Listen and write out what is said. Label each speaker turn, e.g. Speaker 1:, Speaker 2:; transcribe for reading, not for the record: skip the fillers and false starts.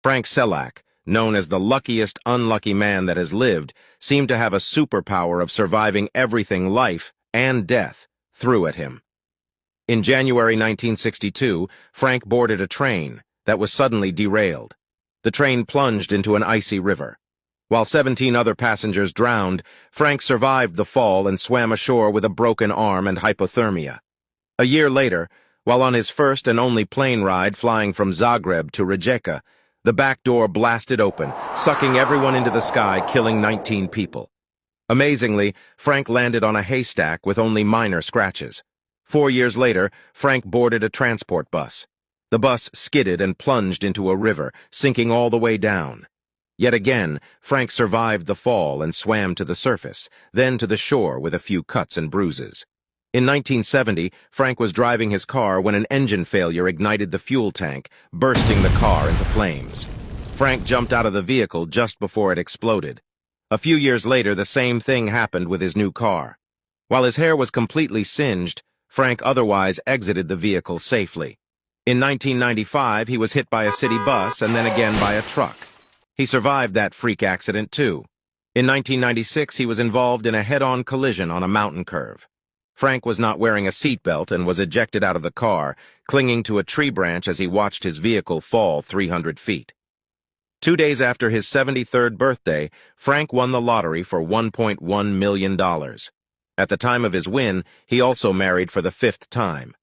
Speaker 1: Frank Selak, known as the luckiest unlucky man that has lived, seemed to have a superpower of surviving everything life and death threw at him. In January 1962, Frank boarded a train that was suddenly derailed. The train plunged into an icy river. While 17 other passengers drowned, Frank survived the fall and swam ashore with a broken arm and hypothermia. A year later, while on his first and only plane ride flying from Zagreb to Rijeka, the back door blasted open, sucking everyone into the sky, killing 19 people. Amazingly, Frank landed on a haystack with only minor scratches. 4 years later, Frank boarded a transport bus. The bus skidded and plunged into a river, sinking all the way down. Yet again, Frank survived the fall and swam to the surface, then to the shore with a few cuts and bruises. In 1970, Frank was driving his car when an engine failure ignited the fuel tank, bursting the car into flames. Frank jumped out of the vehicle just before it exploded. A few years later, the same thing happened with his new car. While his hair was completely singed, Frank otherwise exited the vehicle safely. In 1995, he was hit by a city bus and then again by a truck. He survived that freak accident, too. In 1996, he was involved in a head-on collision on a mountain curve. Frank was not wearing a seatbelt and was ejected out of the car, clinging to a tree branch as he watched his vehicle fall 300 feet. 2 days after his 73rd birthday, Frank won the lottery for $1.1 million. At the time of his win, he also married for the 5th time.